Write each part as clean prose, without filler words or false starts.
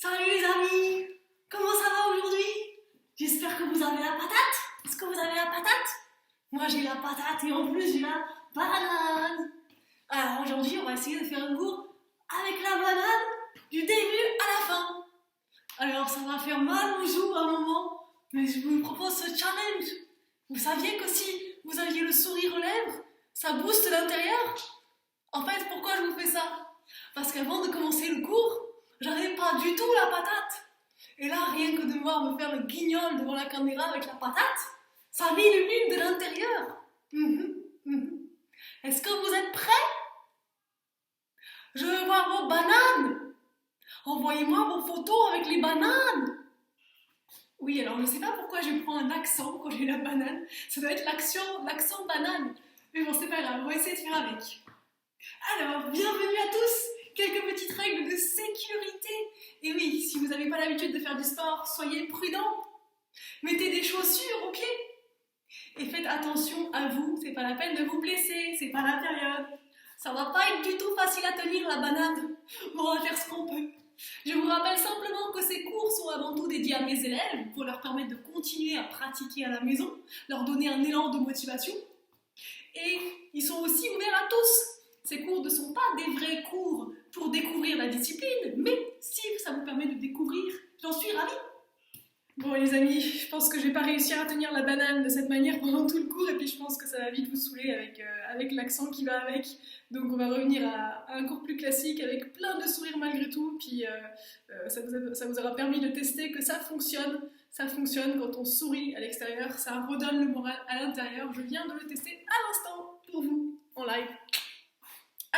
Salut les amis, comment ça va aujourd'hui? J'espère que vous avez la patate. Est-ce que vous avez la patate? Moi j'ai la patate et en plus j'ai la banane. Alors aujourd'hui on va essayer de faire un cours avec la banane du début à la fin. Alors ça va faire mal aux joues à un moment, mais je vous propose ce challenge. Vous saviez que si vous aviez le sourire aux lèvres, ça booste l'intérieur? En fait, pourquoi je vous fais ça? Parce qu'avant de commencer le cours, j'avais pas du tout la patate. Et là, rien que de voir me faire le guignol devant la caméra avec la patate, ça m'illumine de l'intérieur. Est-ce que vous êtes prêts? Je veux voir vos bananes. Envoyez-moi vos photos avec les bananes. Oui, alors je ne sais pas pourquoi je prends un accent quand j'ai la banane. Ça doit être l'accent banane. Mais bon, c'est pas grave, on va essayer de faire avec. Alors, bienvenue à tous. Quelques petites règles de sécurité. Et oui, si vous n'avez pas l'habitude de faire du sport, soyez prudents. Mettez des chaussures aux pieds. Et faites attention à vous, c'est pas la peine de vous blesser, c'est pas la période. Ça va pas être du tout facile à tenir la banane. Bon, on va faire ce qu'on peut. Je vous rappelle simplement que ces cours sont avant tout dédiés à mes élèves pour leur permettre de continuer à pratiquer à la maison, leur donner un élan de motivation. Et ils sont aussi ouverts à tous. Ces cours ne sont pas des vrais cours pour découvrir la discipline, mais si ça vous permet de découvrir, j'en suis ravie. Bon les amis, je pense que je vais pas réussir à tenir la banane de cette manière pendant tout le cours, et puis je pense que ça va vite vous saouler avec l'accent qui va avec. Donc on va revenir à un cours plus classique avec plein de sourires malgré tout, puis ça vous aura permis de tester que ça fonctionne. Ça fonctionne quand on sourit à l'extérieur, ça redonne le moral à l'intérieur. Je viens de le tester à l'instant pour vous, en live.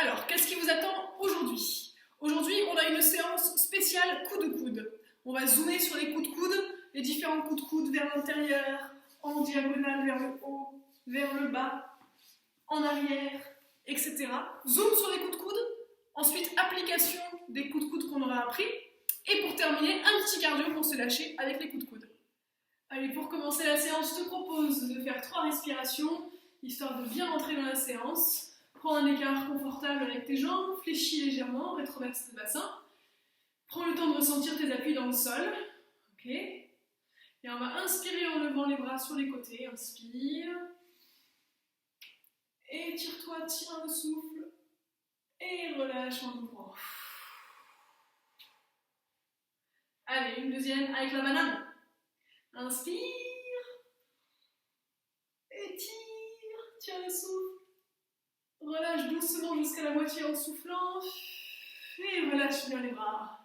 Alors, qu'est-ce qui vous attend aujourd'hui? Aujourd'hui, on a une séance spéciale coup de coude. On va zoomer sur les coups de coude, les différents coups de coude vers l'intérieur, en diagonale vers le haut, vers le bas, en arrière, etc. Zoom sur les coups de coude, ensuite application des coups de coude qu'on aura appris, et pour terminer, un petit cardio pour se lâcher avec les coups de coude. Allez, pour commencer la séance, je te propose de faire 3 respirations, histoire de bien rentrer dans la séance. Prends un écart confortable avec tes jambes, fléchis légèrement, rétroverse le bassin. Prends le temps de ressentir tes appuis dans le sol. Ok. Et on va inspirer en levant les bras sur les côtés. Inspire. Étire-toi, tire le souffle. Et relâche en ouvrant. Allez, une deuxième avec la banane. Inspire. Étire, tire le souffle. Relâche doucement jusqu'à la moitié en soufflant. Et relâche bien les bras.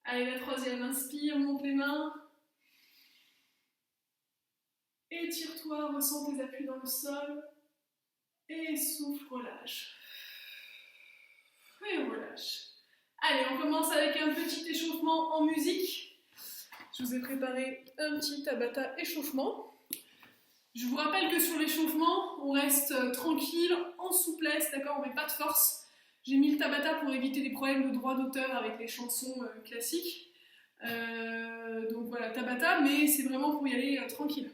Allez, la troisième. Inspire, monte les mains. Étire-toi, ressens tes appuis dans le sol. Et souffle, relâche. Et relâche. Allez, on commence avec un petit échauffement en musique. Je vous ai préparé un petit Tabata échauffement. Je vous rappelle que sur l'échauffement, on reste tranquille, en souplesse, d'accord, on met pas de force. J'ai mis le Tabata pour éviter les problèmes de droit d'auteur avec les chansons classiques. Donc voilà, Tabata, mais c'est vraiment pour y aller tranquille.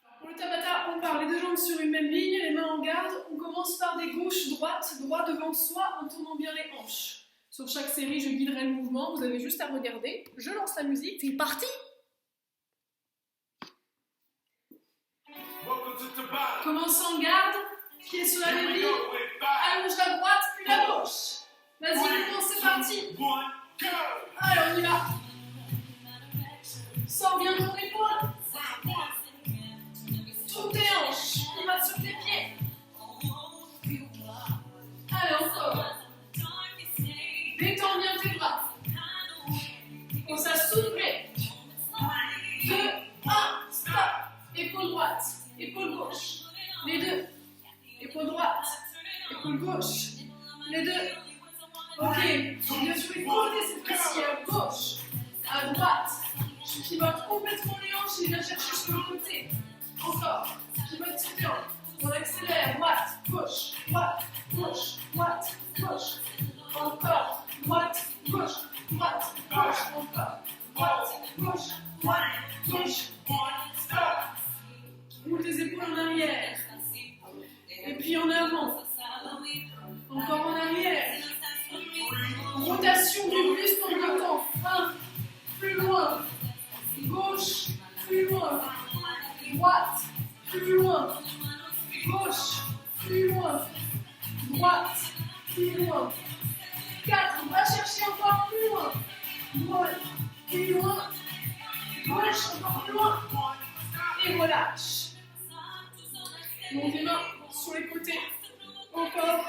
Alors pour le Tabata, on part les deux jambes sur une même ligne, les mains en garde. On commence par des gauches-droites, droit devant soi, en tournant bien les hanches. Sur chaque série, je guiderai le mouvement, vous avez juste à regarder. Je lance la musique, c'est parti! Commence en garde, pied sur la débit, allonge la droite, puis la gauche. Vas-y, commence, c'est parti. Allez, on y va. Sors bien ton épaule. Tourne tes hanches, on va sur tes pieds. Allez, encore. Détends bien tes bras. On ça souffler. 2, 1, stop. Épaule droite, épaule gauche. Les deux. Épaule droite, épaule gauche. Les deux. Ok, bien sur les côtés cette fois-ci, à gauche, à droite. Je pivote complètement les hanches et viens chercher sur le côté. Encore, pivote sur les hanches. On accélère, droite, gauche, droite, gauche, droite, gauche. Encore, droite, gauche, droite, gauche. Encore, droite, gauche, droite, gauche. Stop. Roule tes épaules en arrière. Et puis en avant. Encore en arrière. Roule Rotation du buste en deux temps. 1, plus loin. Gauche, plus loin. Droite, plus loin. Gauche, plus loin. Droite, plus loin. 4, on va chercher encore plus loin. Droite, plus loin. Gauche, encore plus loin. Et relâche. Montez les mains sur les côtés. Encore.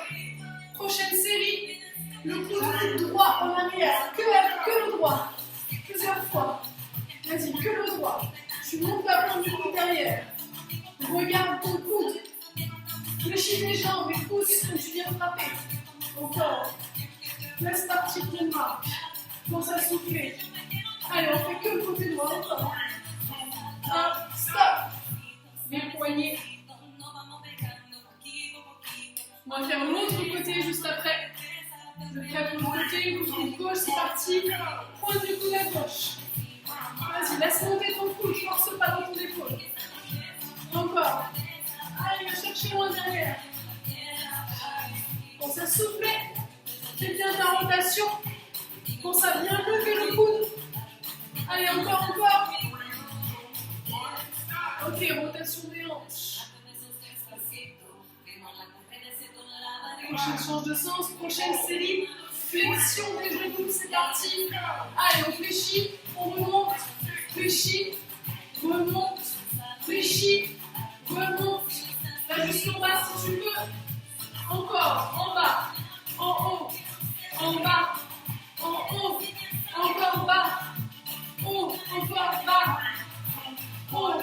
Prochaine série. Le coude droit en arrière. Que le droit. Plusieurs fois. Vas-y, que le droit. Tu montes la plante du coude derrière. Regarde ton coude. Fléchis les jambes et pousse quand tu viens frapper. Encore. Laisse partir ton marque. Pense à souffler. Allez, on fait que le côté droit. Encore. 1, stop. Les poignets. On va faire l'autre côté juste après. Je prêt pour le côté, coude gauche, c'est parti. Pointe du coude à gauche. Vas-y, laisse monter ton coude, force pas dans ton épaule. Encore. Allez, va chercher loin derrière. Pense à souffler. Fais bien ta rotation. Pense à bien lever le coude. Allez, encore. Ok, rotation des hanches. Prochaine change de sens, prochaine série. Flexion des genoux, c'est parti. Allez, on fléchit, on remonte, fléchit, remonte, fléchit, remonte. Là, jusqu'en bas si tu veux. Encore, en bas, en haut, en bas, en haut, encore bas, haut, encore bas, haut.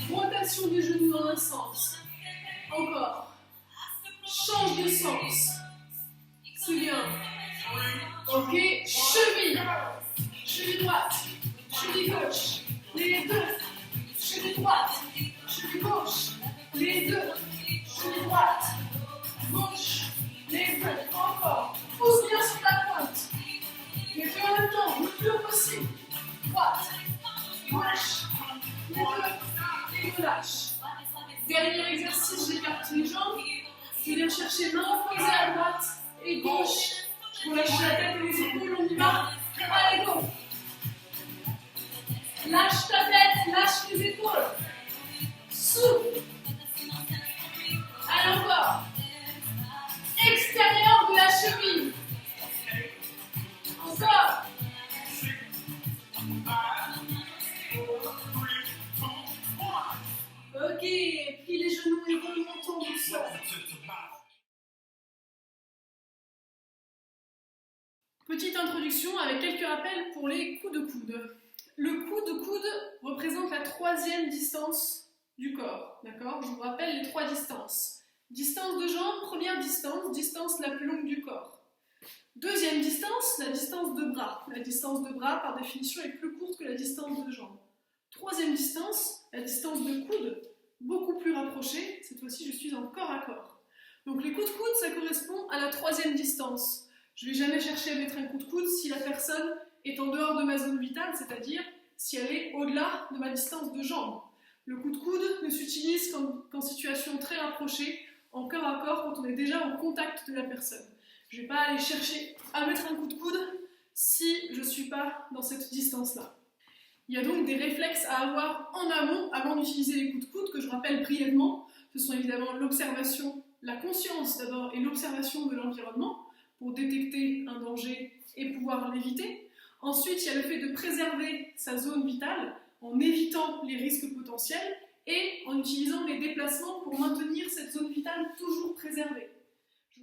Rotation des genoux dans un sens. Encore. Change de sens. C'est bien. Ok. Cheville. Cheville droite. Cheville gauche. Les deux. Cheville droite. Cheville gauche. Les deux. Cheville droite. Gauche. Les deux. Encore. Pousse bien sur la pointe. Les deux en même temps. Le plus haut possible. Droite. Gauche. Les deux. Et relâche. Dernier exercice, j'écarte les jambes. Je viens chercher main opposée à droite et gauche. Je relâche la tête et les épaules, on y va. Allez, go. Lâche ta tête, lâche les épaules. Souffle. Allez, encore. Extérieur de la cheville. Encore. Ok, plie les genoux et remontons doucement. Petite introduction avec quelques rappels pour les coups de coude. Le coup de coude représente la troisième distance du corps. D'accord ? Je vous rappelle les trois distances. Distance de jambe, première distance, distance la plus longue du corps. Deuxième distance, la distance de bras. La distance de bras, par définition, est plus courte que la distance de jambe. Troisième distance, la distance de coude, beaucoup plus rapprochée. Cette fois-ci, je suis en corps à corps. Donc les coups de coude, ça correspond à la troisième distance. Je ne vais jamais chercher à mettre un coup de coude si la personne est en dehors de ma zone vitale, c'est-à-dire si elle est au-delà de ma distance de jambe. Le coup de coude ne s'utilise qu'en situation très rapprochée, en corps à corps, quand on est déjà en contact de la personne. Je ne vais pas aller chercher à mettre un coup de coude si je ne suis pas dans cette distance-là. Il y a donc des réflexes à avoir en amont avant d'utiliser les coups de coude, que je rappelle brièvement. Ce sont évidemment l'observation, la conscience d'abord et l'observation de l'environnement pour détecter un danger et pouvoir l'éviter. Ensuite, il y a le fait de préserver sa zone vitale en évitant les risques potentiels et en utilisant les déplacements pour maintenir cette zone vitale toujours préservée.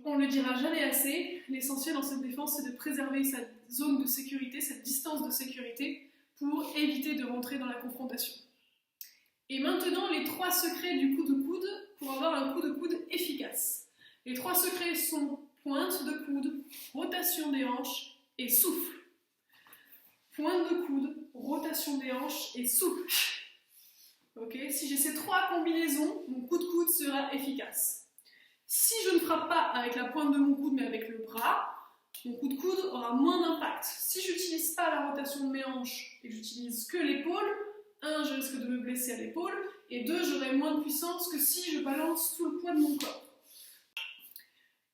On ne le dira jamais assez, l'essentiel dans cette défense, c'est de préserver sa zone de sécurité, cette distance de sécurité, pour éviter de rentrer dans la confrontation. Et maintenant, les 3 secrets du coup de coude pour avoir un coup de coude efficace. Les 3 secrets sont pointe de coude, rotation des hanches et souffle. Pointe de coude, rotation des hanches et souffle. Ok, si j'ai ces 3 combinaisons, mon coup de coude sera efficace. Si je ne frappe pas avec la pointe de mon coude mais avec le bras, mon coup de coude aura moins d'impact. Si je n'utilise pas la rotation de mes hanches et que j'utilise que l'épaule, 1, je risque de me blesser à l'épaule, et 2, j'aurai moins de puissance que si je balance tout le poids de mon corps.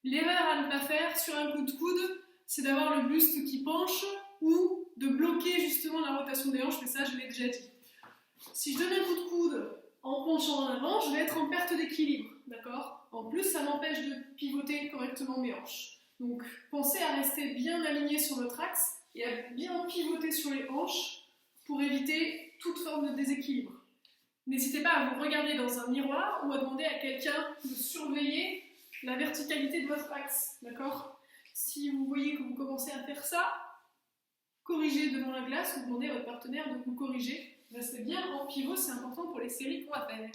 L'erreur à ne pas faire sur un coup de coude, c'est d'avoir le buste qui penche ou de bloquer justement la rotation des hanches, mais ça je l'ai déjà dit. Si je donne un coup de coude en penchant en avant, je vais être en perte d'équilibre, d'accord? En plus, ça m'empêche de pivoter correctement mes hanches. Donc, pensez à rester bien aligné sur votre axe et à bien pivoter sur les hanches pour éviter toute forme de déséquilibre. N'hésitez pas à vous regarder dans un miroir ou à demander à quelqu'un de surveiller la verticalité de votre axe, d'accord? Si vous voyez que vous commencez à faire ça, corrigez devant la glace ou demandez à votre partenaire de vous corriger. Restez bien en pivot, c'est important pour les séries qu'on va faire.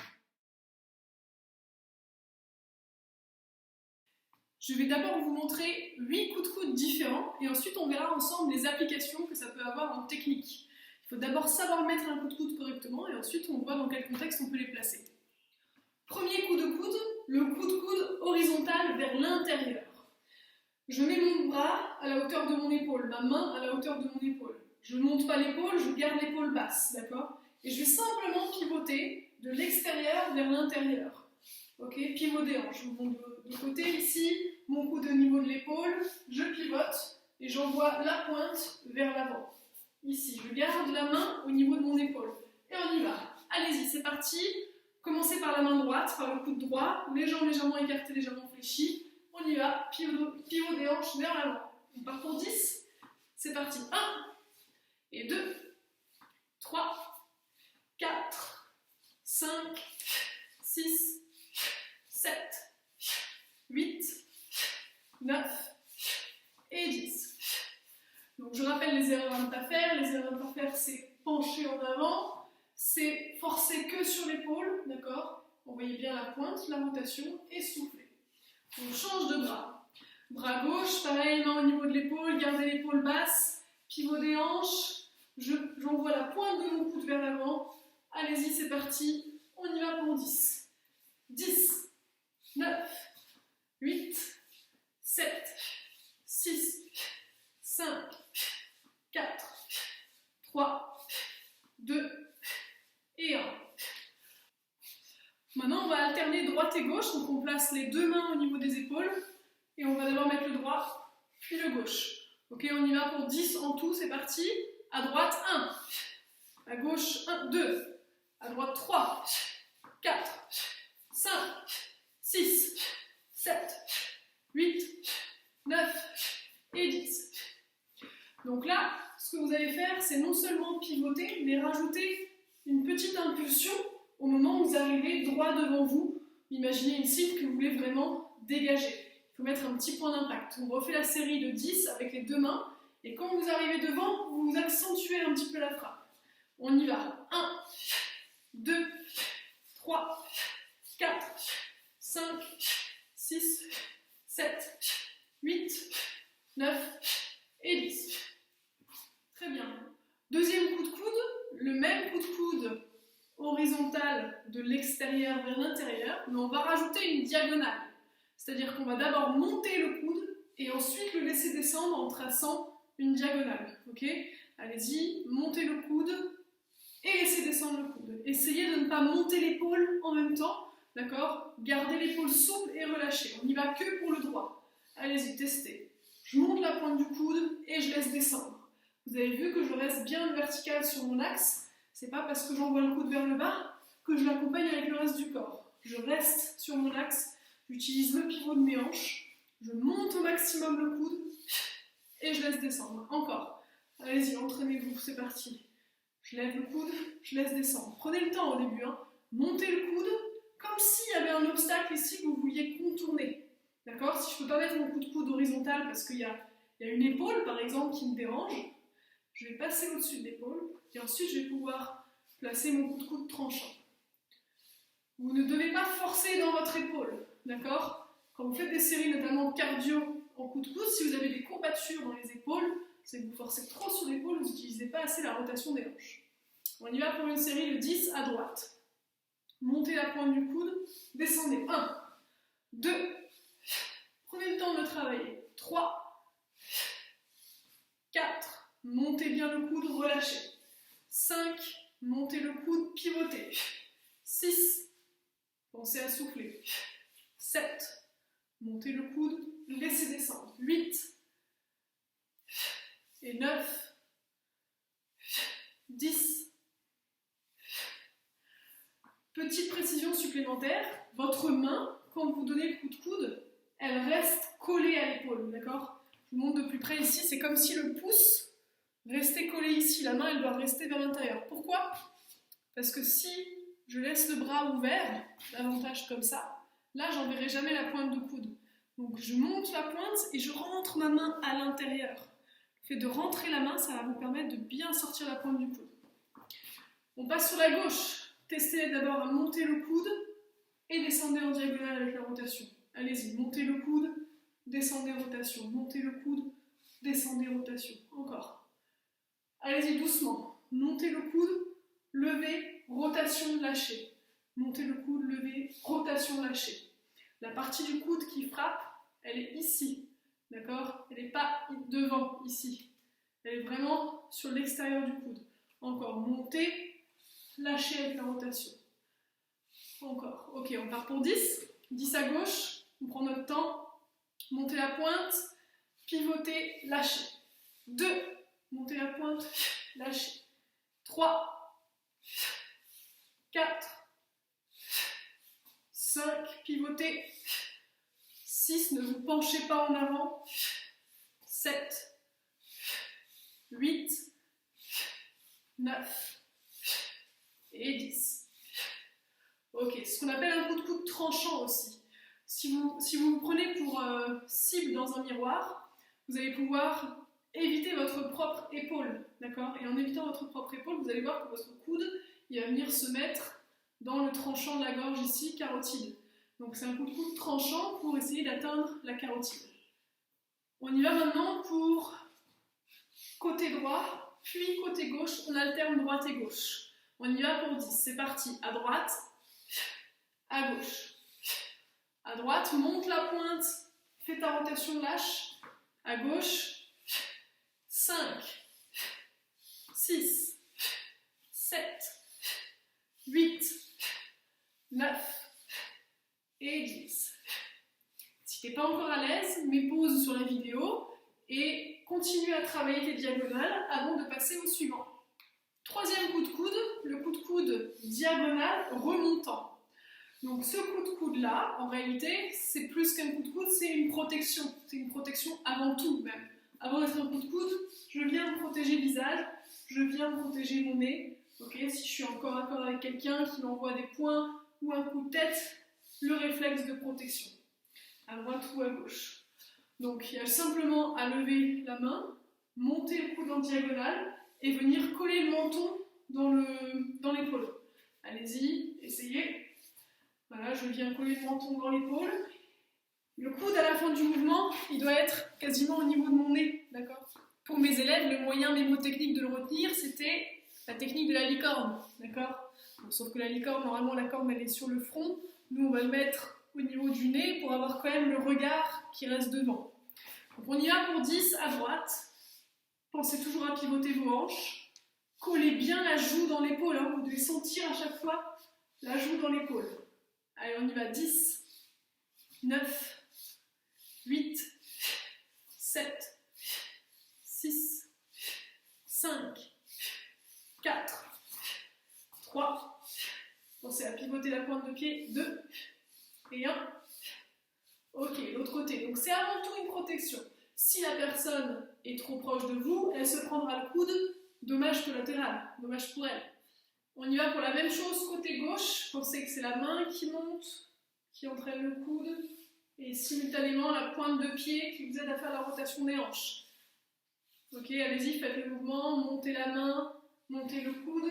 Je vais d'abord vous montrer 8 coups de coude différents et ensuite on verra ensemble les applications que ça peut avoir en technique. Il faut d'abord savoir mettre un coup de coude correctement et ensuite on voit dans quel contexte on peut les placer. Premier coup de coude, le coup de coude horizontal vers l'intérieur. Je mets mon bras à la hauteur de mon épaule, ma main à la hauteur de mon épaule. Je ne monte pas l'épaule, je garde l'épaule basse, d'accord? Et je vais simplement pivoter de l'extérieur vers l'intérieur. Ok, pivot des hanches. Je vous montre de côté ici, mon coude au niveau de l'épaule, je pivote et j'envoie la pointe vers l'avant. Ici, je garde la main au niveau de mon épaule. Et on y va. Allez-y, c'est parti. Commencez par la main droite, par le coude droit, les jambes légèrement écartées, légèrement fléchies. On y va, pivot des hanches vers l'avant. On part pour 10. C'est parti. 1 et 2, 3, 4, 5, 6, 7, 8, 9 et 10. Donc je rappelle les erreurs à ne pas faire. Les erreurs à ne pas faire, c'est pencher en avant, c'est forcer que sur l'épaule, d'accord? Envoyez bien la pointe, la rotation et soufflez. On change de bras. Bras gauche, pareil, main au niveau de l'épaule, gardez l'épaule basse, pivot des hanches, j'envoie la pointe de mon coude vers l'avant. Allez-y, c'est parti, on y va pour 10. 10, 9, 8, 7, 6, 5, 4, 3, 2 et 1. Maintenant, on va alterner droite et gauche, donc on place les deux mains au niveau des épaules et on va d'abord mettre le droit, puis le gauche. Ok, on y va pour 10 en tout, c'est parti. À droite, 1. À gauche, 1, 2. À droite, 3, 4, 5, 6, 7, 8, 9 et 10. Donc là, ce que vous allez faire, c'est non seulement pivoter, mais rajouter une petite impulsion au moment où vous arrivez droit devant vous. Imaginez une cible que vous voulez vraiment dégager. Il faut mettre un petit point d'impact. On refait la série de 10 avec les deux mains. Et quand vous arrivez devant, vous accentuez un petit peu la frappe. On y va. 1, 2, 3, 4, 5, 6, 7, 8, 9 et 10. Très bien. Deuxième coup de coude, le même coup de coude horizontal de l'extérieur vers l'intérieur, mais on va rajouter une diagonale. C'est-à-dire qu'on va d'abord monter le coude et ensuite le laisser descendre en traçant une diagonale. Ok ? Allez-y, montez le coude et laissez descendre le coude. Essayez de ne pas monter l'épaule en même temps, d'accord ? Gardez l'épaule souple et relâchée. On n'y va que pour le droit. Allez-y, testez. Je monte la pointe du coude et je laisse descendre. Vous avez vu que je reste bien vertical sur mon axe. C'est pas parce que j'envoie le coude vers le bas que je l'accompagne avec le reste du corps. Je reste sur mon axe, j'utilise le pivot de mes hanches, je monte au maximum le coude et je laisse descendre. Encore. Allez-y, entraînez-vous, c'est parti. Je lève le coude, je laisse descendre. Prenez le temps au début, hein. Montez le coude comme s'il y avait un obstacle ici que vous vouliez contourner. D'accord ? Si je ne peux pas mettre mon coup de coude horizontal parce qu'il y a une épaule, par exemple, qui me dérange, je vais passer au-dessus de l'épaule et ensuite je vais pouvoir placer mon coup de coude tranchant. Vous ne devez pas forcer dans votre épaule, d'accord ? Quand vous faites des séries notamment cardio en coup de coude, si vous avez des courbatures dans les épaules, c'est que vous forcez trop sur l'épaule, vous n'utilisez pas assez la rotation des hanches. On y va pour une série de 10 à droite. Montez la pointe du coude, descendez. 1, 2, prenez le temps de travailler. 3, 4, montez bien le coude, relâchez. 5, montez le coude, pivotez. 6, pensez à souffler. 7, montez le coude, laissez descendre. 8, et 9, 10. Petite précision supplémentaire, votre main, quand vous donnez le coup de coude, elle reste collée à l'épaule, d'accord? Je vous montre de plus près ici, c'est comme si le pouce restait collé ici, la main elle doit rester vers l'intérieur. Pourquoi? Parce que si je laisse le bras ouvert, davantage comme ça, là j'enverrai jamais la pointe de coude. Donc je monte la pointe et je rentre ma main à l'intérieur. Le fait de rentrer la main, ça va vous permettre de bien sortir la pointe du coude. On passe sur la gauche. Testez d'abord à monter le coude et descendez en diagonale avec la rotation. Allez-y, montez le coude, descendez rotation. Montez le coude, descendez rotation. Encore. Allez-y doucement. Montez le coude, levez, rotation, lâchez. Montez le coude, levez, rotation, lâchez. La partie du coude qui frappe, elle est ici. D'accord? Elle n'est pas devant, ici. Elle est vraiment sur l'extérieur du coude. Encore. Montez. Lâchez avec la rotation. Encore. Ok, on part pour 10. 10 à gauche. On prend notre temps. Montez la pointe. Pivotez. Lâchez. 2. Montez la pointe. Lâchez. 3. 4. 5. Pivotez. 6. Ne vous penchez pas en avant. 7. 8. 9. Et 10. Ok, ce qu'on appelle un coup de coude tranchant aussi. Si vous vous prenez pour cible dans un miroir, vous allez pouvoir éviter votre propre épaule, d'accord? Et en évitant votre propre épaule, vous allez voir que votre coude, il va venir se mettre dans le tranchant de la gorge ici, carotide. Donc c'est un coup de coude tranchant pour essayer d'atteindre la carotide. On y va maintenant pour côté droit, puis côté gauche, on alterne droite et gauche. On y va pour 10, c'est parti, à droite, à gauche. À droite, monte la pointe, fais ta rotation, lâche. À gauche, 5, 6, 7, 8, 9 et 10. Si tu n'es pas encore à l'aise, mets pause sur la vidéo et continue à travailler tes diagonales avant de passer au suivant. Troisième coup de coude, le coup de coude diagonal remontant. Donc ce coup de coude là, en réalité, c'est plus qu'un coup de coude, c'est une protection. C'est une protection avant tout même. Avant d'être un coup de coude, je viens me protéger le visage, je viens me protéger mon nez. Okay, si je suis encore d'accord avec quelqu'un qui m'envoie des poings ou un coup de tête, le réflexe de protection. À droite ou à gauche. Donc il y a simplement à lever la main, monter le coude en diagonale, et venir coller le menton dans l'épaule. Allez-y, essayez. Voilà, je viens coller le menton dans l'épaule. Le coude à la fin du mouvement, il doit être quasiment au niveau de mon nez, d'accord? Pour mes élèves, le moyen mémotechnique de le retenir, c'était la technique de la licorne, d'accord? Sauf que la licorne, normalement, la corne, elle est sur le front. Nous, on va le mettre au niveau du nez pour avoir quand même le regard qui reste devant. Donc on y va pour 10 à droite. Pensez toujours à pivoter vos hanches. Collez bien la joue dans l'épaule. Hein. Vous devez sentir à chaque fois la joue dans l'épaule. Allez, on y va. 10, 9, 8, 7, 6, 5, 4, 3. Pensez à pivoter la pointe de pied. 2 et 1. Ok, l'autre côté. Donc c'est avant tout une protection. Si la personne est trop proche de vous, elle se prendra le coude, dommage collatéral, dommage pour elle. On y va pour la même chose côté gauche, pensez que c'est la main qui monte, qui entraîne le coude, et simultanément la pointe de pied qui vous aide à faire la rotation des hanches. Ok, allez-y, faites le mouvement, montez la main, montez le coude,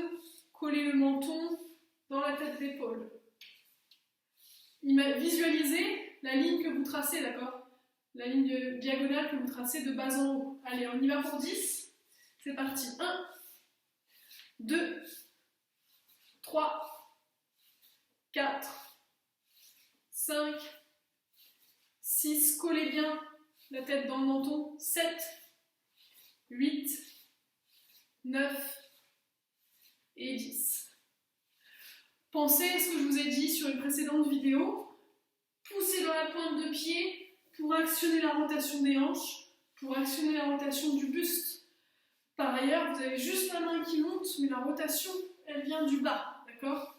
collez le menton dans la tête d'épaule. Visualisez la ligne que vous tracez, d'accord? La ligne diagonale que vous tracez de bas en haut. Allez, on y va pour 10. C'est parti. 1, 2, 3, 4, 5, 6. Collez bien la tête dans le menton. 7, 8, 9 et 10. Pensez à ce que je vous ai dit sur une précédente vidéo. Poussez dans la pointe de pied pour actionner la rotation des hanches, pour actionner la rotation du buste. Par ailleurs, vous avez juste la main qui monte, mais la rotation, elle vient du bas, d'accord?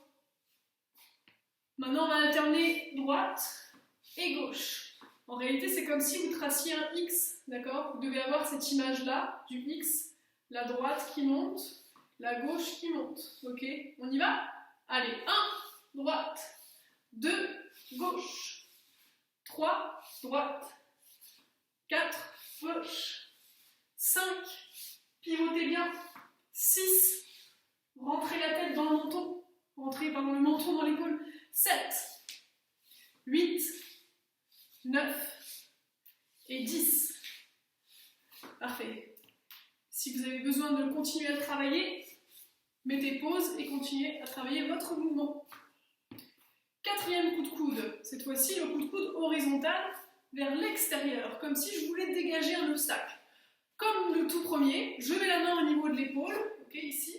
Maintenant, on va alterner droite et gauche. En réalité, c'est comme si vous traciez un X, d'accord? Vous devez avoir cette image-là, du X, la droite qui monte, la gauche qui monte, ok? On y va? Allez, 1, droite, 2, gauche, 3, droite, 4, gauche, 5, pivotez bien, 6, rentrez la tête dans le menton, rentrez pardon, le menton dans l'épaule, 7, 8, 9 et 10. Parfait. Si vous avez besoin de continuer à travailler, mettez pause et continuez à travailler votre mouvement. Quatrième coup de coude, cette fois-ci le coup de coude horizontal vers l'extérieur, comme si je voulais dégager un obstacle. Comme le tout premier, je mets la main au niveau de l'épaule, ok, ici,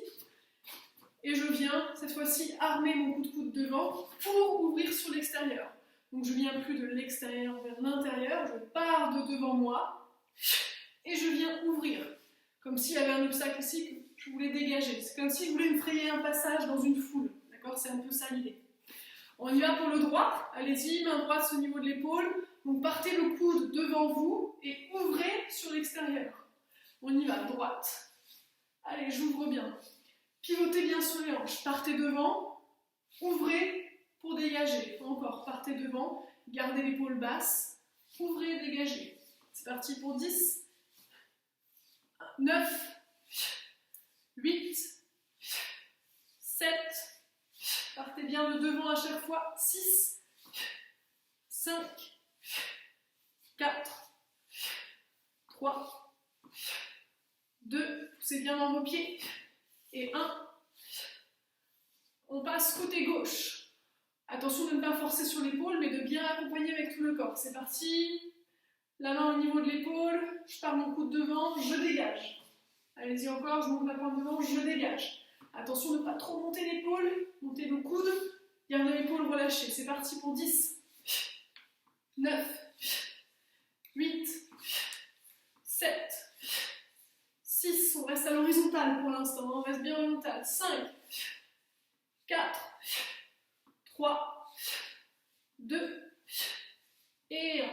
et je viens cette fois-ci armer mon coup de coude devant pour ouvrir sur l'extérieur. Donc je viens plus de l'extérieur vers l'intérieur, je pars de devant moi et je viens ouvrir, comme s'il y avait un obstacle ici que je voulais dégager. C'est comme si je voulais me frayer un passage dans une foule, d'accord? C'est un peu ça l'idée. On y va pour le droit, allez-y, main droite au niveau de l'épaule, donc partez le coude devant vous et ouvrez sur l'extérieur. On y va, droite. Allez, j'ouvre bien. Pivotez bien sur les hanches, partez devant, ouvrez pour dégager. Encore, partez devant, gardez l'épaule basse, ouvrez et dégagez. C'est parti pour 10, 9, 8, 7, partez bien de devant à chaque fois, 6, 5, 4, 3, 2, poussez bien dans vos pieds, et 1. On passe côté gauche. Attention de ne pas forcer sur l'épaule, mais de bien accompagner avec tout le corps. C'est parti. La main au niveau de l'épaule, je pars mon coude devant, je dégage. Allez-y encore, je monte la pointe devant, je dégage. Attention de ne pas trop monter l'épaule, montez le coude, gardez l'épaule relâchée. C'est parti pour 10, 9, 8, 7, 6, on reste à l'horizontale pour l'instant, on reste bien horizontal. 5, 4, 3, 2 et 1.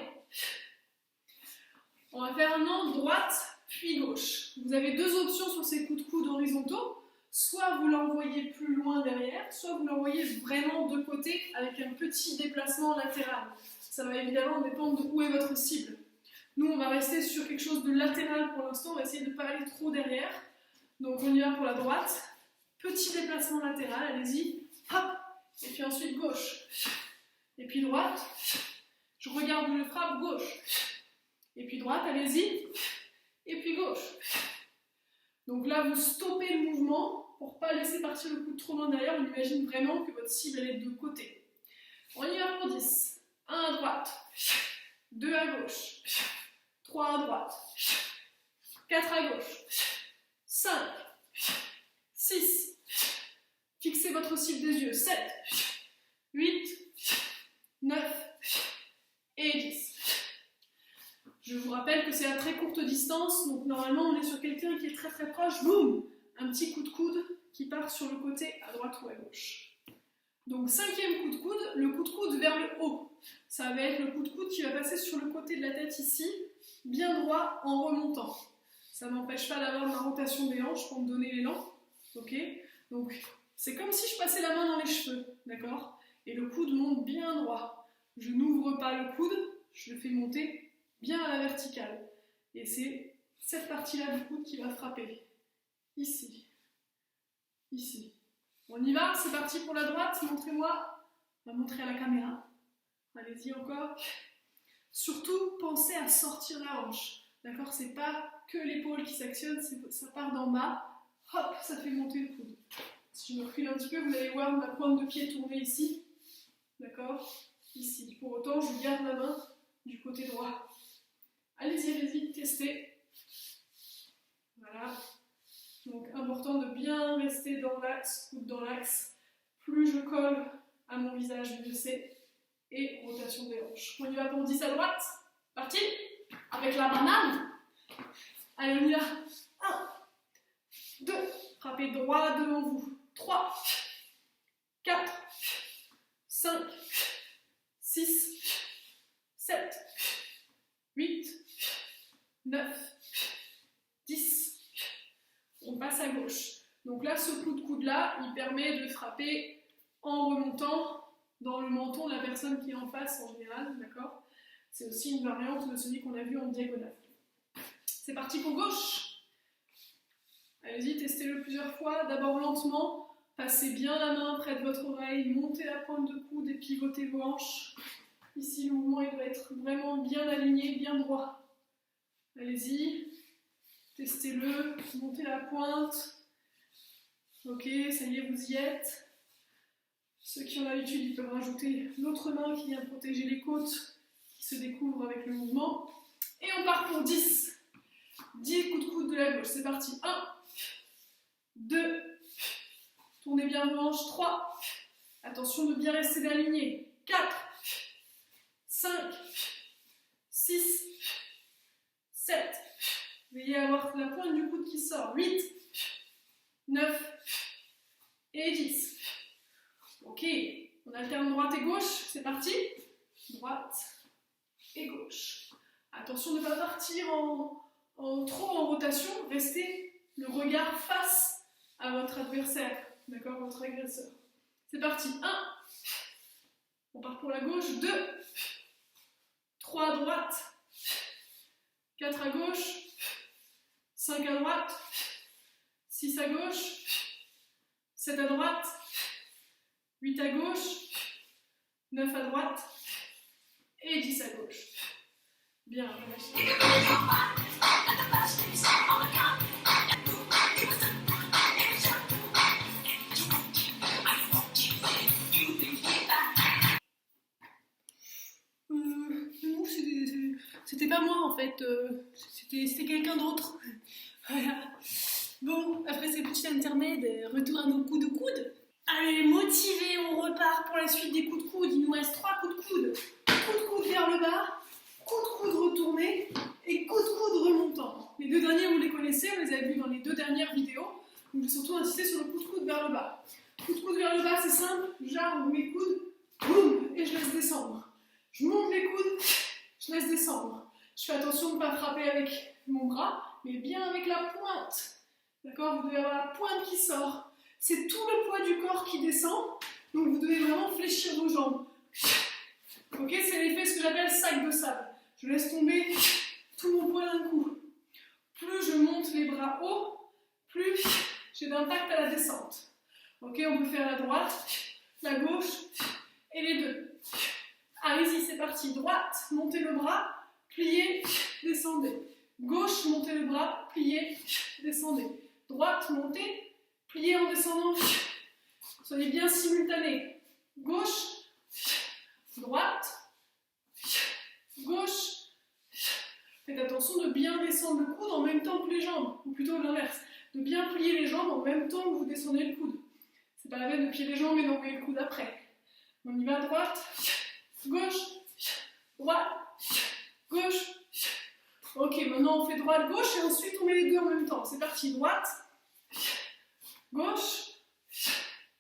On va faire maintenant droite puis gauche. Vous avez deux options sur ces coups de coude horizontaux. Soit vous l'envoyez plus loin derrière, soit vous l'envoyez vraiment de côté avec un petit déplacement latéral. Ça va évidemment dépendre de où est votre cible. Nous, on va rester sur quelque chose de latéral pour l'instant. On va essayer de ne pas aller trop derrière. Donc on y va pour la droite. Petit déplacement latéral, allez-y. Hop. Et puis ensuite gauche. Et puis droite. Je regarde où je frappe, gauche. Et puis droite, allez-y. Et puis gauche. Donc là, vous stoppez le mouvement pour ne pas laisser partir le coude trop loin derrière. On imagine vraiment que votre cible elle est de côté. On y va pour 10. 1 à droite. 2 à gauche. 3 à droite. 4 à gauche. 5. 6. Fixez votre cible des yeux. 7. 8. 9. Et 10. Je vous rappelle que c'est à très courte distance, donc normalement on est sur quelqu'un qui est très très proche, boum, un petit coup de coude qui part sur le côté à droite ou à gauche. Donc cinquième coup de coude, le coup de coude vers le haut. Ça va être le coup de coude qui va passer sur le côté de la tête ici, bien droit en remontant. Ça ne m'empêche pas d'avoir ma rotation des hanches pour me donner l'élan. Ok. Donc c'est comme si je passais la main dans les cheveux, d'accord? Et le coude monte bien droit. Je n'ouvre pas le coude, je le fais monter bien à la verticale. Et c'est cette partie-là du coude qui va frapper. Ici. Ici. On y va, c'est parti pour la droite. Montrez-moi. On va montrer à la caméra. Allez-y encore. Surtout, pensez à sortir la hanche. D'accord? C'est pas que l'épaule qui s'actionne, ça part d'en bas. Hop, ça fait monter le coude. Si je me recule un petit peu, vous allez voir ma pointe de pied tourner ici. D'accord? Ici. Pour autant, je garde la main du côté droit. Allez-y, allez-y, testez. Voilà. Donc, important de bien rester dans l'axe, coude dans l'axe. Plus je colle à mon visage, mieux c'est. Et rotation des hanches. On y va pour 10 à droite. Parti. Avec la banane. Allez, on y va. 1, Frappez droit devant vous. 3, 4, 5, 6, 7, 8, 9, 10. On passe à gauche. Donc là, ce coup de coude-là, il permet de frapper en remontant dans le menton de la personne qui est en face en général, d'accord? C'est aussi une variante de celui qu'on a vu en diagonale. C'est parti pour gauche. Allez-y, testez-le plusieurs fois. D'abord lentement, passez bien la main près de votre oreille, montez la pointe de coude et pivotez vos hanches. Ici, le mouvement il doit être vraiment bien aligné, bien droit. Allez-y, testez-le, montez la pointe. Ok, ça y est, vous y êtes. Ceux qui ont l'habitude, ils peuvent rajouter l'autre main qui vient protéger les côtes, qui se découvre avec le mouvement. Et on part pour 10. 10 coups de coude de la gauche, c'est parti. 1, 2, tournez bien vos hanches. 3, attention de bien rester aligné. 4, 5, 6, 7, veillez à avoir la pointe du coude qui sort. 8, 9 et 10. Ok, on alterne droite et gauche, c'est parti. Droite et gauche. Attention de ne pas partir trop en rotation, restez le regard face à votre adversaire, d'accord, votre agresseur. C'est parti. 1, on part pour la gauche. 2, 3 à droite, 4 à gauche, 5 à droite, 6 à gauche, 7 à droite, 8 à gauche, 9 à droite et 10 à gauche. Bien, non, c'était pas moi en fait, c'était quelqu'un d'autre. Voilà. Bon, après ces petits intermèdes, retour à nos coups de coude. Allez, motivés, on repart pour la suite des coups de coude. Il nous reste 3 coups de coude. Coup de coude vers le bas, coup de coude retourné et coup de coude remontant. Les deux derniers, vous les connaissez, vous les avez vus dans les 2 dernières vidéos. Donc je vais surtout insister sur le coup de coude vers le bas. Coup de coude vers le bas, c'est simple. J'arme mes coudes, boum, et je laisse descendre. Je monte les coudes, je laisse descendre. Je fais attention de ne pas frapper avec mon bras, mais bien avec la pointe. D'accord? Vous devez avoir la pointe qui sort. C'est tout le poids du corps qui descend, donc vous devez vraiment fléchir vos jambes. Ok? C'est l'effet ce que j'appelle sac de sable. Je laisse tomber tout mon poids d'un coup. Plus je monte les bras haut, plus j'ai d'impact à la descente. Ok? On peut faire la droite, la gauche et les deux. Allez-y, c'est parti. Droite, montez le bras, pliez, descendez. Gauche, montez le bras, pliez, descendez. Droite, montez, pliez en descendant. Soyez bien simultanés. Gauche, droite, gauche. Faites attention de bien descendre le coude en même temps que les jambes, ou plutôt l'inverse, de bien plier les jambes en même temps que vous descendez le coude. C'est pas la peine de plier les jambes et d'envoyer le coude après. On y va, droite, gauche, droite, gauche. Ok, maintenant on fait droite, gauche et ensuite on met les deux en même temps. C'est parti, droite, gauche,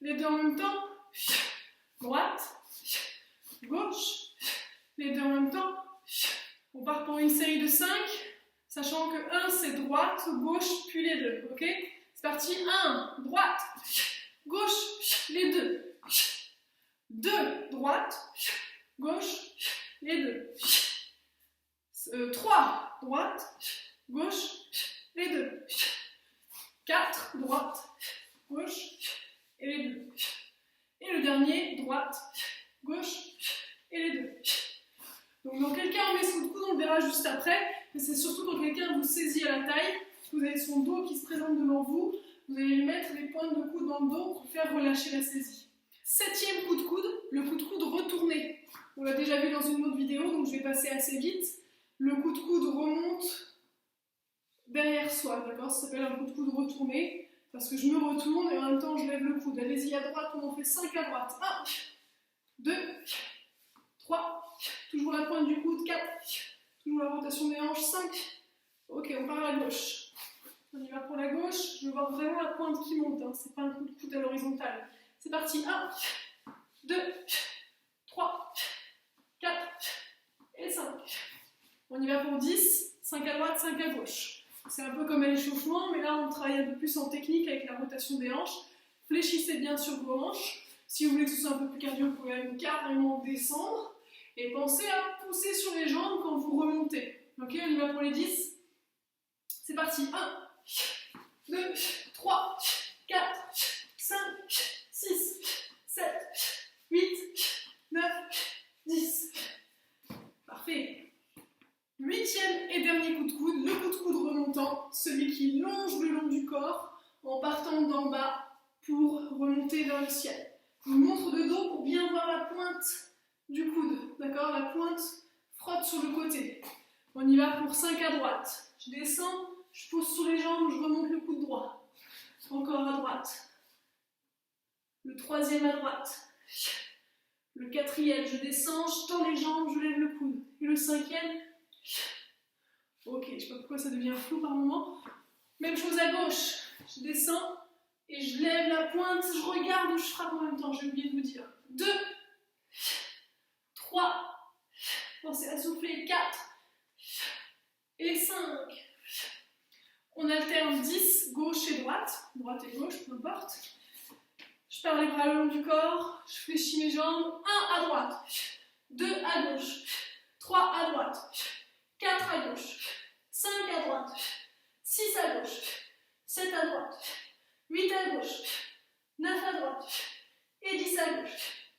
les deux en même temps, droite, gauche, les deux en même temps. On part pour une série de 5, sachant que 1 c'est droite, gauche, puis les deux. Ok? C'est parti, 1, droite, gauche, les deux. 2, droite, gauche, les deux. 3, droite, gauche, les deux. 4, droite, gauche, et les deux. Et le dernier, droite, gauche, et les deux. Donc dans quel cas on met sous le coude, on le verra juste après, mais c'est surtout quand quelqu'un vous saisit à la taille, vous avez son dos qui se présente devant vous, vous allez lui mettre les pointes de coude dans le dos pour faire relâcher la saisie. 7e coup de coude, le coup de coude retourné. On l'a déjà vu dans une autre vidéo, donc je vais passer assez vite. Le coup de coude remonte derrière soi, d'accord? Ça s'appelle un coup de coude retourné, parce que je me retourne et en même temps je lève le coude. Allez-y à droite, on en fait 5 à droite. 1, 2, 3, toujours la pointe du coude, 4, toujours la rotation des hanches, 5. Ok, on part à la gauche. On y va pour la gauche, je veux voir vraiment la pointe qui monte, hein. C'est pas un coup de coude à l'horizontale. C'est parti, 1, 2, 3, 4 et 5. On y va pour 10, 5 à droite, 5 à gauche. C'est un peu comme à l'échauffement, mais là on travaille un peu plus en technique avec la rotation des hanches. Fléchissez bien sur vos hanches. Si vous voulez que ce soit un peu plus cardio, vous pouvez même carrément descendre. Et pensez à pousser sur les jambes quand vous remontez. Ok, on y va pour les 10. C'est parti. 1, 2, 3, 4, 5, 6, 7, 8, 9, 10. Parfait. 8e et dernier coup de coude, le coup de coude remontant, celui qui longe le long du corps en partant d'en bas pour remonter vers le ciel. Je vous montre de dos pour bien voir la pointe du coude, d'accord? La pointe frotte sur le côté. On y va pour 5 à droite. Je descends, je pose sur les jambes, je remonte le coude droit. Encore à droite. Le 3e à droite. Le 4e, je descends, je tends les jambes, je lève le coude. Et le 5e, ok, je ne sais pas pourquoi ça devient flou par moment. Même chose à gauche. Je descends et je lève la pointe, je regarde ou je frappe en même temps, j'ai oublié de vous dire. 2, 3, pensez à souffler, 4 et 5. On alterne 10, gauche et droite et gauche, peu importe. Je pars les bras le long du corps, je fléchis mes jambes, 1 à droite, 2 à gauche, 3 à droite, 4 à gauche, 5 à droite, 6 à gauche, 7 à droite, 8 à gauche, 9 à droite et 10 à gauche.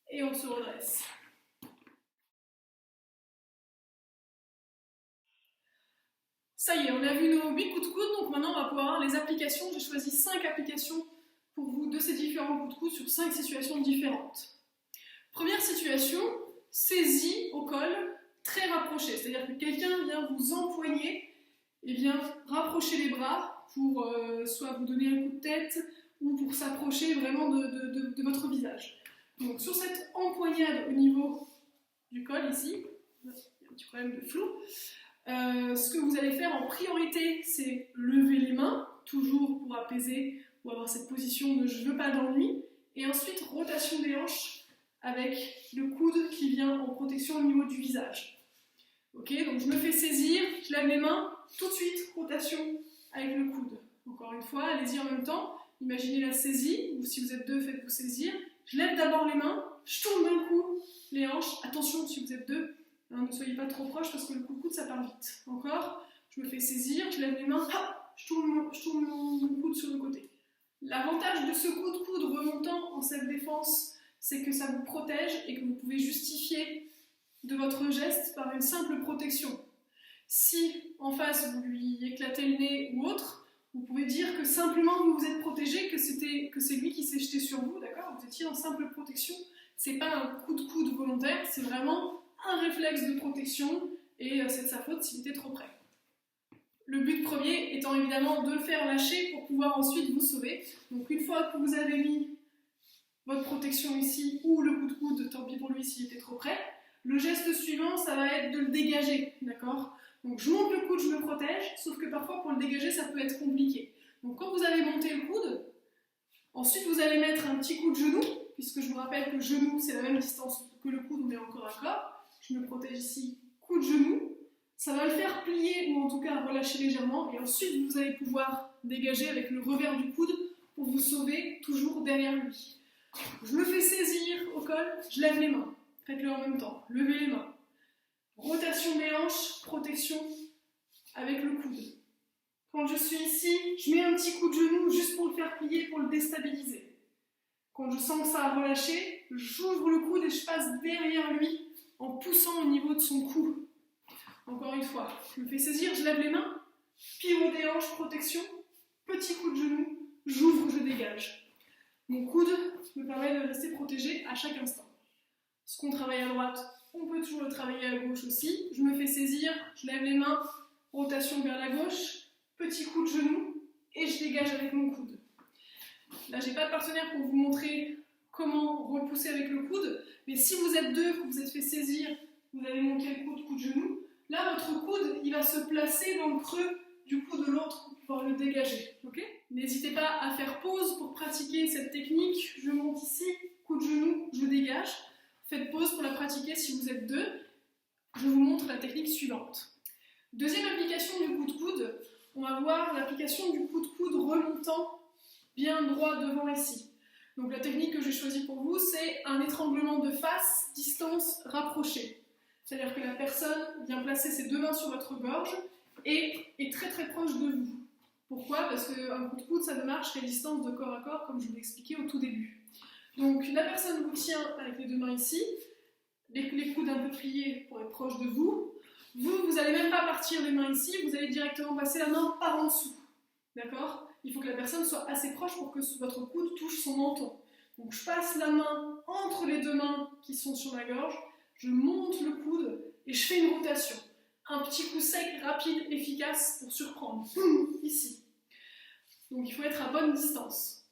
Et on se redresse. Ça y est, on a vu nos 8 coups de coude, donc maintenant on va pouvoir avoir les applications. J'ai choisi 5 applications pour vous de ces différents coups de coude sur 5 situations différentes. Première situation, saisie au col, très rapprochée. C'est-à-dire que quelqu'un vient vous empoigner et vient rapprocher les bras pour soit vous donner un coup de tête ou pour s'approcher vraiment de votre visage. Donc sur cette empoignade au niveau du col ici, il y a un petit problème de flou, ce que vous allez faire en priorité, c'est lever les mains, toujours pour apaiser ou avoir cette position de je veux pas d'ennui, et ensuite rotation des hanches avec le coude qui vient en protection au niveau du visage. Ok, donc je me fais saisir, je lève les mains, tout de suite rotation avec le coude. Encore une fois, allez-y en même temps, imaginez la saisie, ou si vous êtes deux, faites-vous saisir. Je lève d'abord les mains, je tourne d'un coup les hanches, attention si vous êtes deux, hein, ne soyez pas trop proches parce que le coup de coude ça part vite. Encore, je me fais saisir, je lève les mains, hop, je tourne mon coude sur le côté. L'avantage de ce coup de coude remontant en cette défense, c'est que ça vous protège et que vous pouvez justifier de votre geste par une simple protection. Si en face vous lui éclatez le nez ou autre, vous pouvez dire que simplement vous vous êtes protégé, que c'est lui qui s'est jeté sur vous, d'accord? Vous étiez en simple protection. C'est pas un coup de coude volontaire, c'est vraiment un réflexe de protection et c'est de sa faute s'il était trop près. Le but premier étant évidemment de le faire lâcher pour pouvoir ensuite vous sauver. Donc une fois que vous avez mis votre protection ici ou le coup de coude, tant pis pour lui s'il était trop près, le geste suivant ça va être de le dégager, d'accord? Donc je monte le coude, je me protège, sauf que parfois pour le dégager ça peut être compliqué. Donc quand vous avez monté le coude, ensuite vous allez mettre un petit coup de genou, puisque je vous rappelle que le genou c'est la même distance que le coude, on est encore à corps. Je me protège ici, coup de genou, ça va le faire plier ou en tout cas relâcher légèrement et ensuite vous allez pouvoir dégager avec le revers du coude pour vous sauver toujours derrière lui. Je me fais saisir au col, je lève les mains, faites-le en même temps, levez les mains. Rotation des hanches, protection avec le coude. Quand je suis ici, je mets un petit coup de genou juste pour le faire plier, pour le déstabiliser. Quand je sens que ça a relâché, j'ouvre le coude et je passe derrière lui en poussant au niveau de son cou. Encore une fois, je me fais saisir, je lève les mains, pivot des hanches, protection, petit coup de genou, j'ouvre, je dégage. Mon coude me permet de rester protégé à chaque instant. Ce qu'on travaille à droite, on peut toujours le travailler à gauche aussi. Je me fais saisir, je lève les mains, rotation vers la gauche, petit coup de genou et je dégage avec mon coude. Là, j'ai pas de partenaire pour vous montrer comment repousser avec le coude, mais si vous êtes deux, que vous êtes fait saisir, vous avez monté le coude, coup de genou, là votre coude il va se placer dans le creux du cou de l'autre pour pouvoir le dégager. Okay, n'hésitez pas à faire pause pour pratiquer cette technique. Je monte ici, coup de genou, je dégage. Faites pause pour la pratiquer si vous êtes deux. Je vous montre la technique suivante. Deuxième application du coup de coude, on va voir l'application du coup de coude remontant bien droit devant ici. Donc la technique que j'ai choisie pour vous, c'est un étranglement de face, distance rapprochée. C'est-à-dire que la personne vient placer ses deux mains sur votre gorge et est très très proche de vous. Pourquoi? Parce qu'un coup de coude, ça ne marche qu'à distance de corps à corps, comme je vous l'ai expliqué au tout début. Donc la personne vous tient avec les deux mains ici, les coudes un peu pliés pour être proche de vous. Vous n'allez même pas partir les mains ici, vous allez directement passer la main par en dessous. D'accord? Il faut que la personne soit assez proche pour que votre coude touche son menton. Donc je passe la main entre les deux mains qui sont sur ma gorge, je monte le coude et je fais une rotation. Un petit coup sec, rapide, efficace pour surprendre. Ici. Donc il faut être à bonne distance.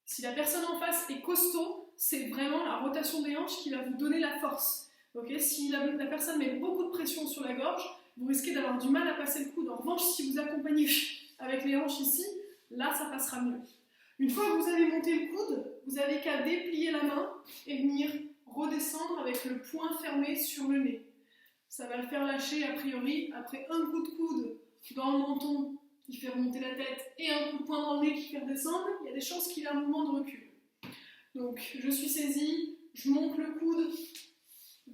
Si la personne en face est costaud, c'est vraiment la rotation des hanches qui va vous donner la force. Okay, si la personne met beaucoup de pression sur la gorge, vous risquez d'avoir du mal à passer le coude. En revanche, si vous accompagnez avec les hanches ici, là ça passera mieux. Une fois que vous avez monté le coude, vous n'avez qu'à déplier la main et venir redescendre avec le poing fermé sur le nez. Ça va le faire lâcher a priori après un coup de coude dans le menton qui fait remonter la tête et un coup de poing dans le nez qui fait redescendre, il y a des chances qu'il ait un mouvement de recul. Donc je suis saisie, je monte le coude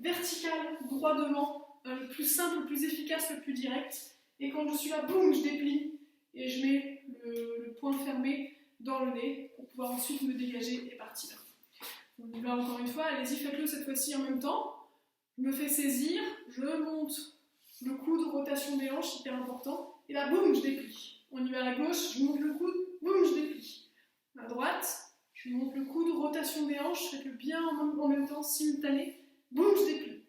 vertical, droit devant, le plus simple, le plus efficace, le plus direct. Et quand je suis là, boum, je déplie et je mets le poing fermé dans le nez pour pouvoir ensuite me dégager et partir. On y va encore une fois, allez-y, faites-le cette fois-ci en même temps. Je me fais saisir, je monte le coude, rotation des hanches, hyper important. Et là, boum, je déplie. On y va à la gauche, je monte le coude, boum, je déplie. À droite, je monte le coude, rotation des hanches, faites-le bien en même temps, simultané. Boum, je déplie.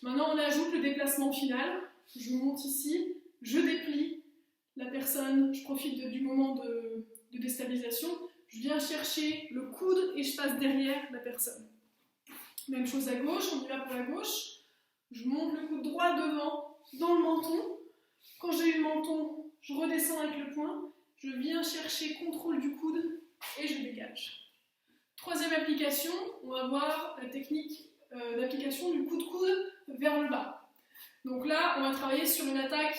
Maintenant, on ajoute le déplacement final. Je monte ici, je déplie la personne, je profite du moment de déstabilisation. Je viens chercher le coude et je passe derrière la personne. Même chose à gauche, on y va pour la gauche. Je monte le coude droit devant, dans le menton. Quand j'ai eu le menton, je redescends avec le poing. Je viens chercher contrôle du coude et je dégage. Troisième application, on va voir la technique d'application du coup de coude vers le bas. Donc là, on va travailler sur une attaque,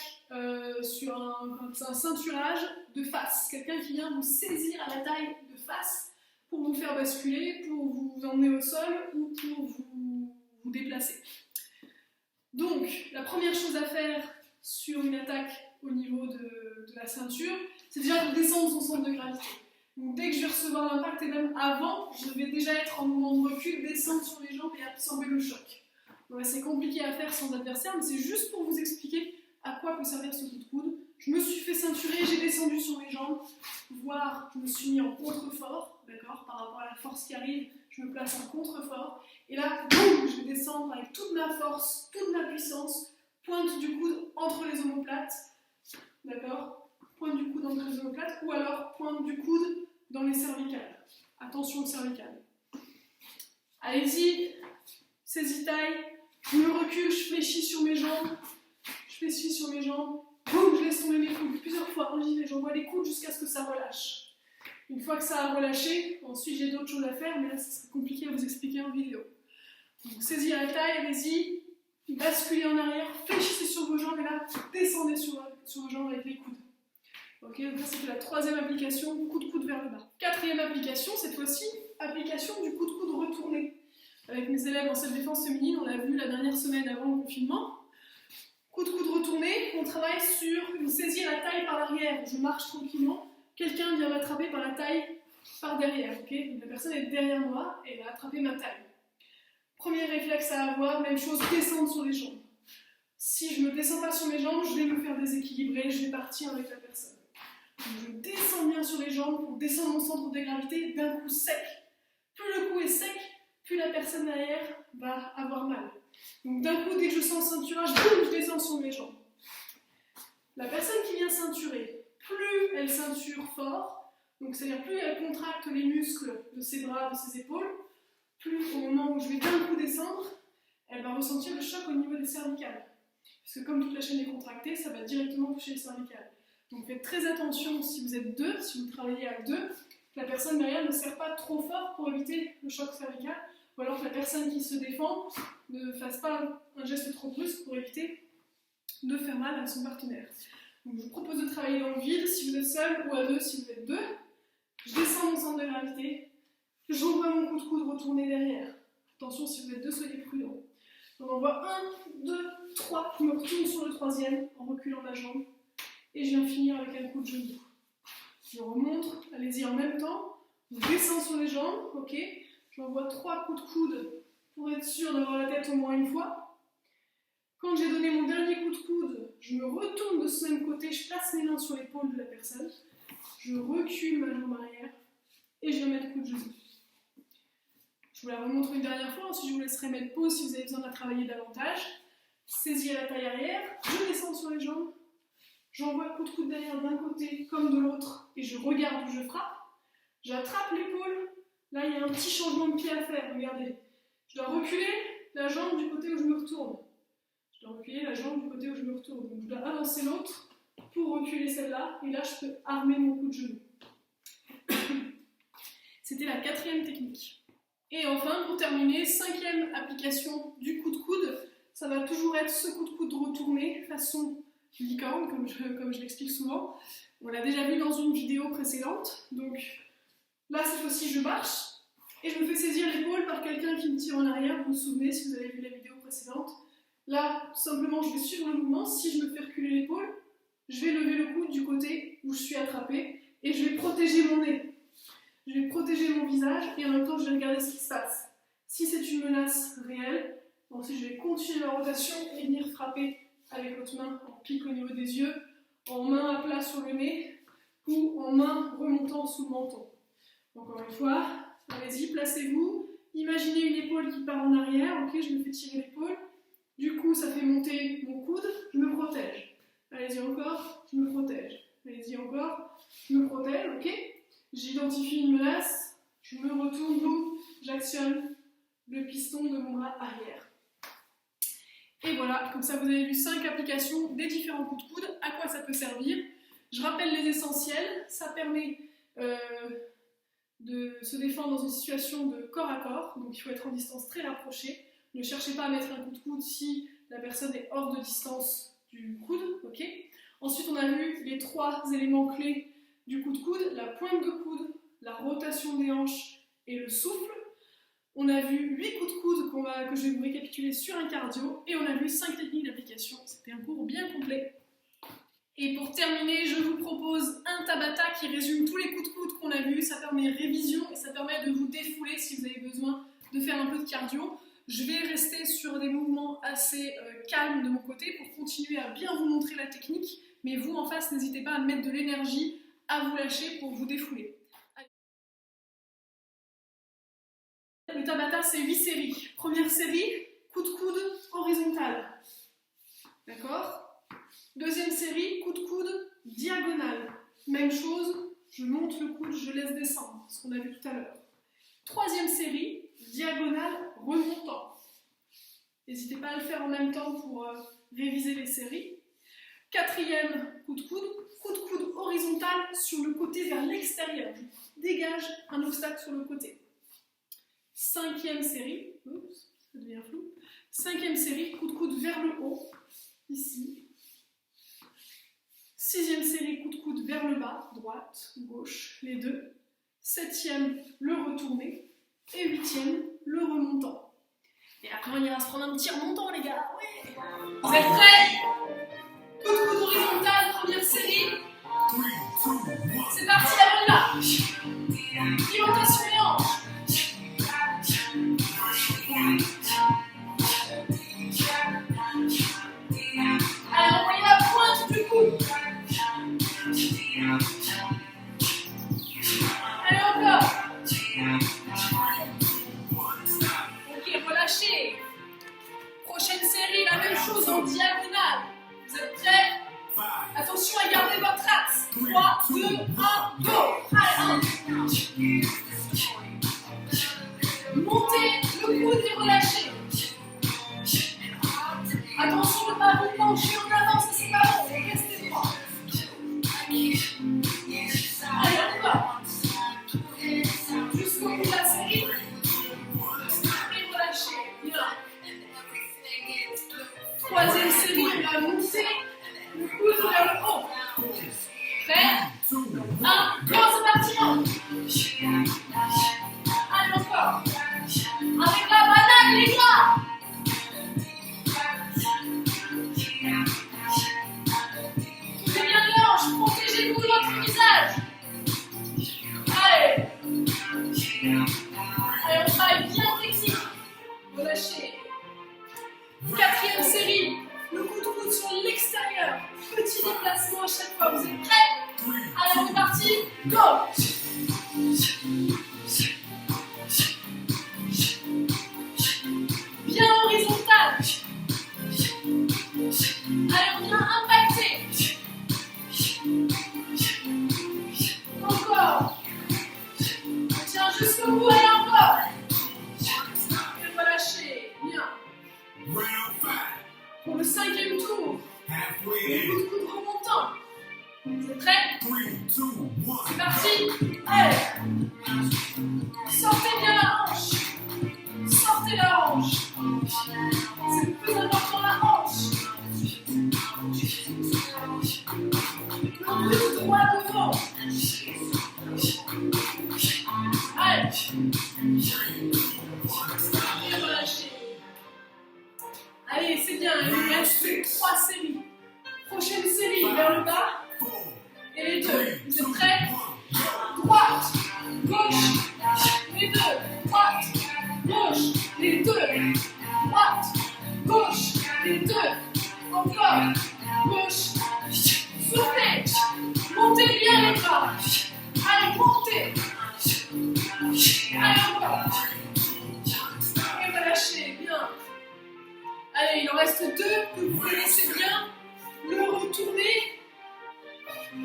sur un ceinturage de face. Quelqu'un qui vient vous saisir à la taille de face pour vous faire basculer, pour vous emmener au sol ou pour vous déplacer. Donc, la première chose à faire sur une attaque au niveau de la ceinture, c'est déjà de descendre son centre de gravité. Donc dès que je vais recevoir l'impact, et même avant, je vais déjà être en mouvement de recul, descendre sur les jambes et absorber le choc. Donc c'est compliqué à faire sans adversaire, mais c'est juste pour vous expliquer à quoi peut servir ce coup de coude. Je me suis fait ceinturer, j'ai descendu sur mes jambes, voire je me suis mis en contrefort, d'accord, par rapport à la force qui arrive, je me place en contrefort, et là, boum, je vais descendre avec toute ma force, toute ma puissance, pointe du coude entre les omoplates, d'accord, pointe du coude entre les omoplates, ou alors pointe du coude dans les cervicales. Attention aux cervicales. Allez-y, saisie taille, je me recule, je fléchis sur mes jambes, boum, je laisse tomber mes coudes plusieurs fois, j'envoie les coudes jusqu'à ce que ça relâche. Une fois que ça a relâché, ensuite j'ai d'autres choses à faire, mais là ça serait compliqué à vous expliquer en vidéo. Donc saisie à la taille, allez-y, basculez en arrière, fléchissez sur vos jambes et là, descendez sur vos jambes avec les coudes. Ok, donc ça c'était la troisième application, coup de coude vers le bas. Quatrième application, cette fois-ci, application du coup de coude retourné. Avec mes élèves en self-défense féminine, on l'a vu la dernière semaine avant le confinement. Coup de coude retourné, on travaille sur une saisie à la taille par l'arrière. Je marche tranquillement, quelqu'un vient m'attraper par la taille par derrière. Okay, donc la personne est derrière moi et elle va attraper ma taille. Premier réflexe à avoir, même chose, descendre sur les jambes. Si je ne me descends pas sur mes jambes, je vais me faire déséquilibrer, je vais partir avec la personne. Donc je descends bien sur les jambes pour descendre mon centre de gravité d'un coup sec. Plus le coup est sec, plus la personne derrière va avoir mal. Donc d'un coup, dès que je sens le ceinturage, boum, je descends sur mes jambes. La personne qui vient ceinturer, plus elle ceinture fort, donc c'est-à-dire plus elle contracte les muscles de ses bras, de ses épaules, plus au moment où je vais d'un coup descendre, elle va ressentir le choc au niveau des cervicales. Parce que comme toute la chaîne est contractée, ça va directement toucher les cervicales. Donc faites très attention si vous êtes deux, si vous travaillez à deux, que la personne derrière ne serre pas trop fort pour éviter le choc cervical, ou alors que la personne qui se défend ne fasse pas un geste trop brusque pour éviter de faire mal à son partenaire. Donc je vous propose de travailler dans le vide si vous êtes seul ou à deux si vous êtes deux. Je descends mon centre de gravité, j'envoie mon coup de coude retourner derrière. Attention, si vous êtes deux, soyez prudents. On envoie 1, 2, 3, je me retourne sur le troisième en reculant ma jambe et je viens finir avec un coup de genou. Je remonte, allez-y en même temps, je descends sur les jambes, ok. J'envoie 3 coups de coude pour être sûr d'avoir la tête au moins une fois. Quand j'ai donné mon dernier coup de coude, je me retourne de ce même côté, je place mes mains sur l'épaule de la personne, je recule ma jambe arrière et je vais mettre coup de genou. Je vous la remontre une dernière fois, ensuite je vous laisserai mettre pause si vous avez besoin de la travailler davantage. Saisis à la taille arrière, je descends sur les jambes, j'envoie coup de coude derrière d'un côté comme de l'autre et je regarde où je frappe. J'attrape l'épaule, là il y a un petit changement de pied à faire, regardez. Je dois reculer la jambe du côté où je me retourne. Je dois reculer la jambe du côté où je me retourne. Donc je dois avancer l'autre pour reculer celle-là et là je peux armer mon coup de genou. C'était la 4e technique. Et enfin, pour terminer, 5e application du coup de coude, ça va toujours être ce coup de coude retourné, façon licorne, comme je l'explique souvent. On l'a déjà vu dans une vidéo précédente. Donc là, cette fois-ci, je marche et je me fais saisir l'épaule par quelqu'un qui me tire en arrière. Vous vous souvenez, si vous avez vu la vidéo précédente. Là, simplement, je vais suivre le mouvement. Si je me fais reculer l'épaule, je vais lever le coude du côté où je suis attrapée et je vais protéger mon nez. Je vais protéger mon visage et en même temps je vais regarder ce qui se passe. Si c'est une menace réelle, ensuite je vais continuer la rotation et venir frapper avec l'autre main en pique au niveau des yeux, en main à plat sur le nez ou en main remontant sous le menton. Encore une fois, allez-y, placez-vous, imaginez une épaule qui part en arrière, ok, je me fais tirer l'épaule, du coup ça fait monter mon coude, je me protège. Allez-y encore, je me protège. Allez-y encore, je me protège, ok. J'identifie une menace, je me retourne, boum, j'actionne le piston de mon bras arrière. Et voilà, comme ça vous avez vu 5 applications des différents coups de coude, à quoi ça peut servir. Je rappelle les essentiels, ça permet de se défendre dans une situation de corps à corps, donc il faut être en distance très rapprochée. Ne cherchez pas à mettre un coup de coude si la personne est hors de distance du coude, ok. Ensuite on a vu les 3 éléments clés du coup de coude, la pointe de coude, la rotation des hanches et le souffle. On a vu 8 coups de coude que je vais vous récapituler sur un cardio et on a vu 5 techniques d'application. C'était un cours bien complet. Et pour terminer, je vous propose un Tabata qui résume tous les coups de coude qu'on a vus. Ça permet révision et ça permet de vous défouler si vous avez besoin de faire un peu de cardio. Je vais rester sur des mouvements assez calmes de mon côté pour continuer à bien vous montrer la technique. Mais vous, en face, n'hésitez pas à mettre de l'énergie, à vous lâcher pour vous défouler. Le Tabata, c'est 8 séries. Première série, coup de coude horizontal. D'accord? Deuxième série, coup de coude diagonal. Même chose, je monte le coude, je laisse descendre, ce qu'on a vu tout à l'heure. Troisième série, diagonale remontant. N'hésitez pas à le faire en même temps pour réviser les séries. Quatrième, coup de coude horizontal sur le côté vers l'extérieur. Je dégage un obstacle sur le côté. Cinquième série, oups, ça devient flou. Cinquième série, coup de coude vers le haut, ici. Sixième série, coup de coude vers le bas, droite, gauche, les deux. Septième, le retourné. Et huitième, le remontant. Et après, on ira se prendre un petit remontant, les gars. Ouais. Vous êtes prêts? Coup de coude horizontal, première série. C'est parti, la bonne là. Pivotation et hanche. Allez, envoyez la pointe du coude. Allez, encore. Ok, relâchez. Prochaine série, la même chose en diagonale. Vous êtes prêts? Attention à garder votre axe. 3, 2, 1, go. Allez, 1. Montez le coude et relâchez. Attention de ne pas vous pencher en avant, ça c'est pas bon. Restez droit. prochaine fois. Vous êtes prêts? Allez, on est parti. Go! Bien horizontal. Allez, on vient impacter. Encore. Tiens, jusqu'au bout, allez encore. Et relâchez. Bien. Pour le 5e tour. Le coup de coude remontant. Vous êtes prêts? C'est parti. Allez. Sortez bien la hanche. Sortez la hanche. C'est le plus important, la hanche. Le plus droit devant. Allez. Et relâchez. Allez, c'est bien. Il nous reste 3 séries. Prochaine série vers le bas. Et les deux. Vous êtes prêts? Droite, gauche, les deux. Droite, gauche, les deux. Droite, gauche, les deux. Encore. Gauche. Soufflez. Montez bien les bras. Allez, montez. Allez, encore. Et relâchez. Bien. Allez, il en reste 2 que vous connaissez bien. Le retourner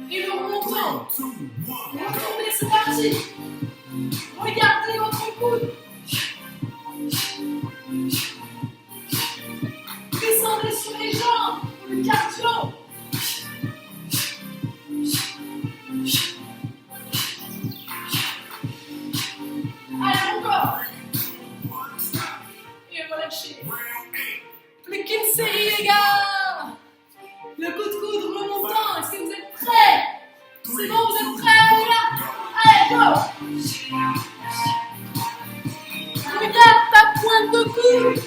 et le remontant. Retournez, c'est parti. Regardez votre coude. Descendez sur les jambes pour le cardio. Allez, encore. Et relâchez. Plus qu'une série, les gars. Le coup de coude remontant. Est-ce que vous êtes prêts? C'est bon, vous êtes prêts? Allez, go. Regarde ta pointe de coude.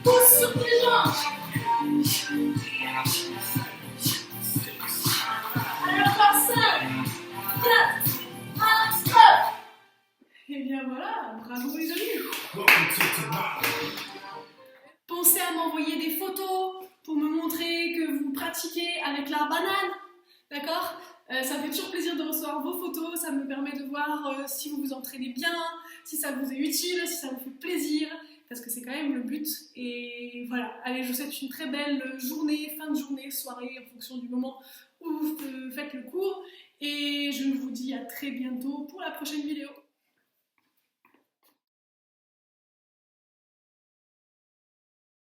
Pousse sur tes jambes. Allez, encore 5, 4, 1, stop. Et bien voilà, bravo les amis. Pensez à m'envoyer des photos pour me montrer que vous pratiquez avec la banane, d'accord? Ça me fait toujours plaisir de recevoir vos photos, ça me permet de voir si vous vous entraînez bien, si ça vous est utile, si ça vous fait plaisir, parce que c'est quand même le but. Et voilà, allez, je vous souhaite une très belle journée, fin de journée, soirée, en fonction du moment où vous faites le cours. Et je vous dis à très bientôt pour la prochaine vidéo.